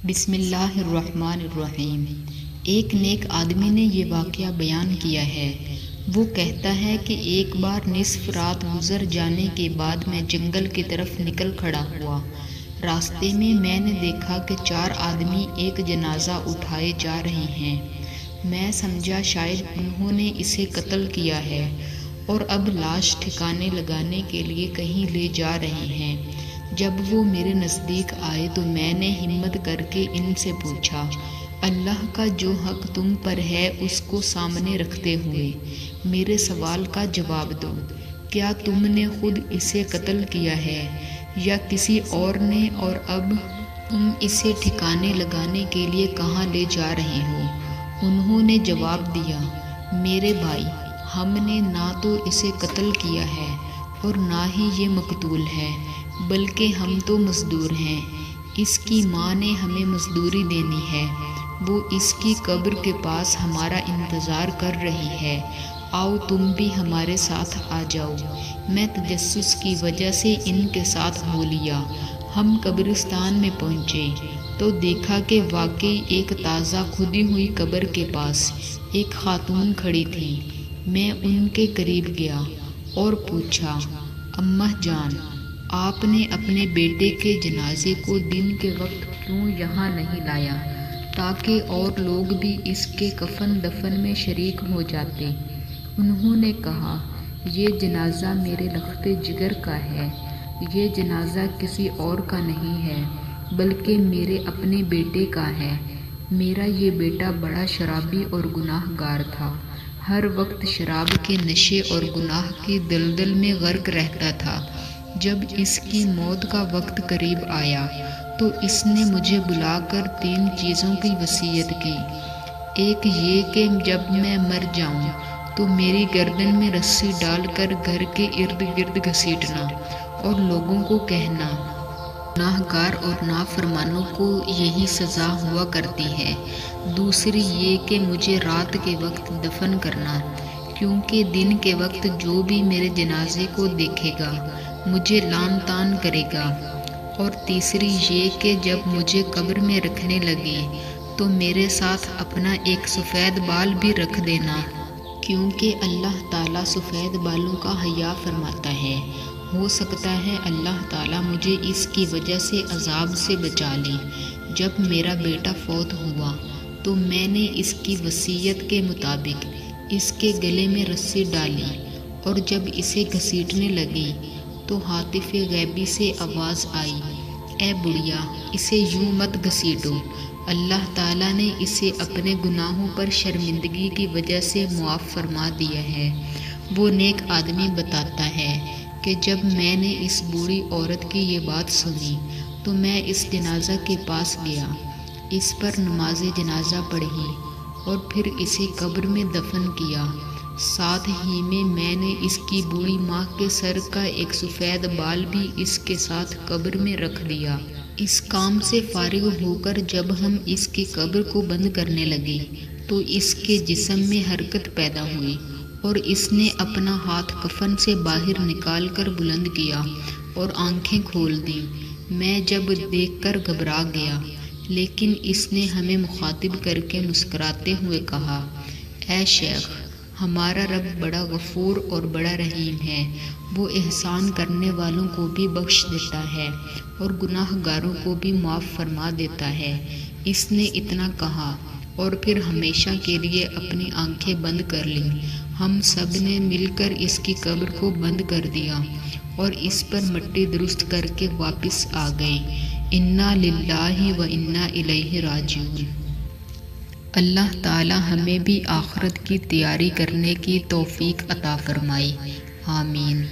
بسم اللہ الرحمن الرحیم۔ ایک نیک آدمی نے یہ واقعہ بیان کیا ہے۔ وہ کہتا ہے کہ ایک بار نصف رات گزر جانے کے بعد میں جنگل کی طرف نکل کھڑا ہوا۔ راستے میں نے دیکھا کہ 4 آدمی ایک جنازہ اٹھائے جا رہے ہیں۔ میں سمجھا شاید انہوں نے اسے قتل کیا ہے اور اب لاش ٹھکانے لگانے کے لیے کہیں لے جا رہے ہیں۔ جب وہ میرے نزدیک آئے تو میں نے ہمت کر کے ان سے پوچھا، اللہ کا جو حق تم پر ہے اس کو سامنے رکھتے ہوئے میرے سوال کا جواب دو۔ کیا تم نے خود اسے قتل کیا ہے یا کسی اور نے، اور اب تم اسے ٹھکانے لگانے کے لیے کہاں لے جا رہے ہو؟ انہوں نے جواب دیا، میرے بھائی، ہم نے نہ تو اسے قتل کیا ہے اور نہ ہی یہ مقتول ہے، بلکہ ہم تو مزدور ہیں۔ اس کی ماں نے ہمیں مزدوری دینی ہے، وہ اس کی قبر کے پاس ہمارا انتظار کر رہی ہے، آؤ تم بھی ہمارے ساتھ آ جاؤ۔ میں تجسس کی وجہ سے ان کے ساتھ ہو لیا۔ ہم قبرستان میں پہنچے تو دیکھا کہ واقعی ایک تازہ کھودی ہوئی قبر کے پاس ایک خاتون کھڑی تھی۔ میں ان کے قریب گیا اور پوچھا، اماں جان، آپ نے اپنے بیٹے کے جنازے کو دن کے وقت کیوں یہاں نہیں لایا تاکہ اور لوگ بھی اس کے کفن دفن میں شریک ہو جاتے؟ انہوں نے کہا، یہ جنازہ میرے لخت جگر کا ہے، یہ جنازہ کسی اور کا نہیں ہے بلکہ میرے اپنے بیٹے کا ہے۔ میرا یہ بیٹا بڑا شرابی اور گناہ گار تھا، ہر وقت شراب کے نشے اور گناہ کی دلدل میں غرق رہتا تھا۔ جب اس کی موت کا وقت قریب آیا تو اس نے مجھے بلا کر 3 چیزوں کی وصیت کی۔ ایک یہ کہ جب میں مر جاؤں تو میری گردن میں رسی ڈال کر گھر کے ارد گرد گھسیٹنا اور لوگوں کو کہنا، گناہ گار اور نافرمانوں کو یہی سزا ہوا کرتی ہے۔ دوسری یہ کہ مجھے رات کے وقت دفن کرنا، کیونکہ دن کے وقت جو بھی میرے جنازے کو دیکھے گا مجھے لعن طعن کرے گا۔ اور تیسری یہ کہ جب مجھے قبر میں رکھنے لگے تو میرے ساتھ اپنا ایک سفید بال بھی رکھ دینا، کیونکہ اللہ تعالیٰ سفید بالوں کا حیا فرماتا ہے۔ ہو سکتا ہے اللہ تعالیٰ مجھے اس کی وجہ سے عذاب سے بچا لے۔ جب میرا بیٹا فوت ہوا تو میں نے اس کی وصیت کے مطابق اس کے گلے میں رسی ڈالی، اور جب اسے گھسیٹنے لگی تو ہاتف غیبی سے آواز آئی، اے بڑھیا، اسے یوں مت گھسیٹو، اللہ تعالیٰ نے اسے اپنے گناہوں پر شرمندگی کی وجہ سے معاف فرما دیا ہے۔ وہ نیک آدمی بتاتا ہے کہ جب میں نے اس بوڑھی عورت کی یہ بات سنی تو میں اس جنازہ کے پاس گیا، اس پر نماز جنازہ پڑھی اور پھر اسے قبر میں دفن کیا۔ ساتھ ہی میں نے اس کی بوڑھی ماں کے سر کا ایک سفید بال بھی اس کے ساتھ قبر میں رکھ دیا۔ اس کام سے فارغ ہو کر جب ہم اس کی قبر کو بند کرنے لگے تو اس کے جسم میں حرکت پیدا ہوئی اور اس نے اپنا ہاتھ کفن سے باہر نکال کر بلند کیا اور آنکھیں کھول دیں۔ میں جب دیکھ کر گھبرا گیا، لیکن اس نے ہمیں مخاطب کر کے مسکراتے ہوئے کہا، اے شیخ، ہمارا رب بڑا غفور اور بڑا رحیم ہے، وہ احسان کرنے والوں کو بھی بخش دیتا ہے اور گناہ گاروں کو بھی معاف فرما دیتا ہے۔ اس نے اتنا کہا اور پھر ہمیشہ کے لیے اپنی آنکھیں بند کر لیں۔ ہم سب نے مل کر اس کی قبر کو بند کر دیا اور اس پر مٹی درست کر کے واپس آ گئے۔ انا للہ و انا الیہ راجعون۔ اللہ تعالی ہمیں بھی آخرت کی تیاری کرنے کی توفیق عطا فرمائے، آمین۔